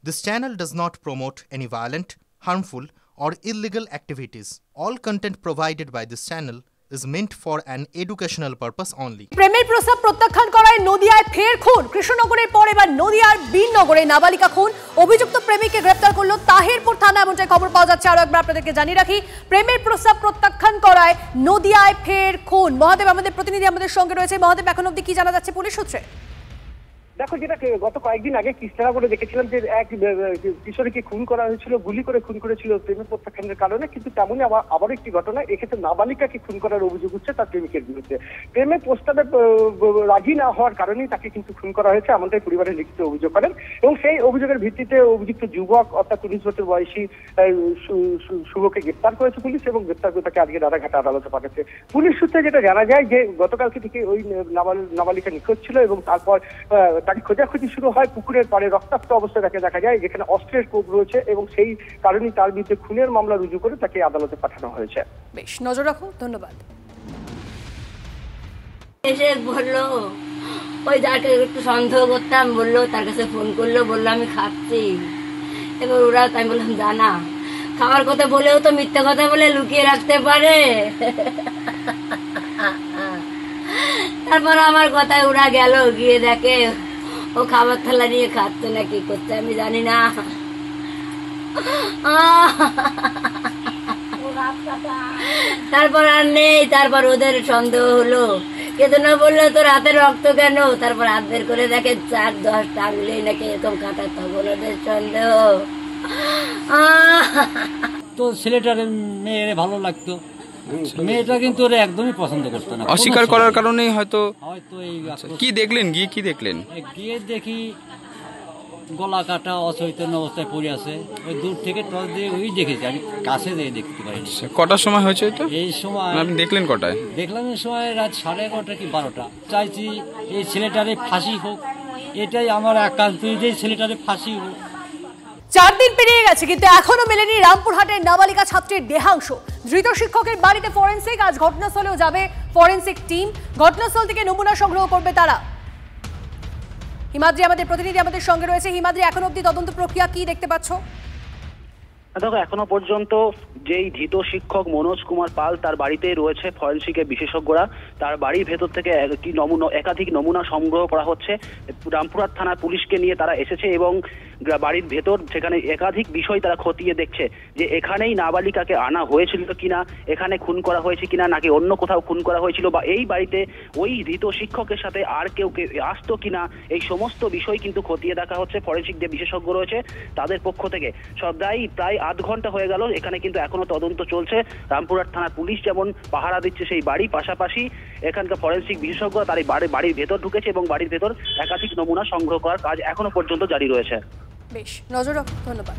This channel does not promote any violent, harmful, or illegal activities. All content provided by this channel is meant for an educational purpose only. প্রেমের প্রস্তাব প্রত্যাখ্যান করায় নদিয়ায় ফের খুন। কৃষ্ণনগরের পর এবার নদিয়ার বীরনগরে নাবালিকা খুন। অভিযুক্ত প্রেমিককে গ্রেফতার করলো তাহিরপুর থানা, এমনটাই খবর পাওয়া যাচ্ছে। আরো একবার আপনাদেরকে জানিয়ে রাখি, প্রেমের প্রস্তাব প্রত্যাখ্যান করায় নদিয়ায় ফের খুন। মহাদেব আমাদের প্রতিনিধি আমাদের সঙ্গে রয়েছে। মহাদেব, এখন অবধি কি জানা যাচ্ছে পুলিশ সূত্রে? দেখো, যেটা গত কয়েকদিন আগে কৃষ্ণনগরে দেখেছিলাম যে এক কিশোরীকে খুন করা হয়েছিল, গুলি করে খুন করেছিল প্রেমের প্রত্যাখ্যানের কারণে, কিন্তু তেমনই আবারও একটি ঘটনা, এক্ষেত্রে নাবালিকাকে খুন করার অভিযোগ উঠছে তার প্রেমিকের বিরুদ্ধে। প্রেমের প্রস্তাবে রাজি না হওয়ার কারণেই তাকে কিন্তু খুন করা হয়েছে, এমনটাই পরিবারের লিখিত অভিযোগ করেন। এবং সেই অভিযোগের ভিত্তিতে অভিযুক্ত যুবক অর্থাৎ 19 বছর বয়সী শুভকে গ্রেপ্তার করেছে পুলিশ এবং গ্রেপ্তার করে তাকে আজকে রানাঘাট আদালতে পাঠাচ্ছে। পুলিশ সূত্রে যেটা জানা যায় যে গতকালকে থেকে ওই নাবালিকা নিখোঁজ ছিল এবং তারপর তাকে খোঁজাখুঁজি শুরু হয়। পুকুরের পাড়ে রক্তাক্ত অবস্থায় তাকে দেখা যায়, যেখানে অস্ত্রের কোপ রয়েছে এবং সেই কারণেই তার বিরুদ্ধে খুনের মামলা রুজু করে তাকে আদালতে পাঠানো হয়েছে। বেশ, নজর রাখো। ধন্যবাদ। এসে বললো, ওই যাকে একটু সন্দেহ করতাম বললো, তার কাছে ফোন করলো, বললো আমি খাচ্ছি। এবার ওরা, আমি বললাম জানা খাওয়ার কথা বলেও তো মিথ্যা কথা বলে লুকিয়ে রাখতে পারে। তারপর আমার কথায় ওরা গেল, গিয়ে দেখে ও খাবার থালা নিয়ে খাচ্ছে না কি করছে আমি জানি না। তারপর আর নেই, তারপর ওদের সন্দেহ হলো, কেতন বললো তোর হাতে রক্ত কেন? তারপর হাত বের করে দেখে 4-10 আঙুলে নাকি এরকম কাটা, তখন ওদের সন্দেহ। তো ছেলেটার মেয়ের ভালো লাগতো, মেয়েটা কিন্তু ওরা একদমই পছন্দ করতো না। অস্বীকার করার কারণেই হয়তো এই কি দেখলেন, কি দেখলেন? গিয়ে দেখি গলা কাটা অচৈতন্য অবস্থায় পড়ে আছে। ওই দূর থেকে টর্চ দিয়ে ওই দেখেছি, আমি কাছে যেয়ে দেখতে পারিনি। কটার সময় হয়েছে তো? এই সময় আপনি দেখলেন কটায়? দেখলাম এই সময় রাত 11:30 কি 12টা। চাইছি এই ছেলেটারে ফাঁসি হোক, এটাই আমার একান্ত, যে ছেলেটারে ফাঁসি হোক। 4 দিন পেরিয়ে গেছে কিন্তু এখনো মেলেনি রামপুরহাটের নাবালিকা ছাত্রীর দেহাংশ। ধৃত শিক্ষকের বাড়িতে ফরেনসিক, আজ ঘটনাস্থলেও যাবে ফরেনসিক টিম। ঘটনাস্থল থেকে নমুনা সংগ্রহ করবে তারা। হিমাদ্রি আমাদের প্রতিনিধি আমাদের সঙ্গে রয়েছে। হিমাদ্রি, এখন অবধি তদন্ত প্রক্রিয়া কি দেখতে পাচ্ছ? দেখো, এখনো পর্যন্ত যেই ধৃত শিক্ষক মনোজ কুমার পাল, তার বাড়িতেই রয়েছে ফরেনসিকের বিশেষজ্ঞরা। তার বাড়ির ভেতর থেকে একাধিক নমুনা সংগ্রহ করা হচ্ছে। রামপুরহাট থানার পুলিশকে নিয়ে তারা এসেছে এবং বাড়ির ভেতর সেখানে একাধিক বিষয় তারা খতিয়ে দেখছে যে এখানেই নাবালিকাকে আনা হয়েছিল কিনা, এখানে খুন করা হয়েছে কিনা, নাকি অন্য কোথাও খুন করা হয়েছিল, বা এই বাড়িতে ওই ধৃত শিক্ষকের সাথে আর কেউ আসতো কিনা, এই সমস্ত বিষয় কিন্তু খতিয়ে দেখা হচ্ছে। ফরেনসিক যে বিশেষজ্ঞ রয়েছে তাদের পক্ষ থেকে প্রায় আধ ঘন্টা হয়ে গেল, এখানে কিন্তু এখনো তদন্ত চলছে। রামপুরহাট থানার পুলিশ যেমন পাহারা দিচ্ছে সেই বাড়ি, পাশাপাশি এখানকার ফরেনসিক বিশেষজ্ঞ তার বাড়ির ভেতর ঢুকেছে এবং বাড়ির ভেতর একাধিক নমুনা সংগ্রহ করার কাজ এখনো পর্যন্ত জারি রয়েছে। বেশ, নজর রাখো। ধন্যবাদ।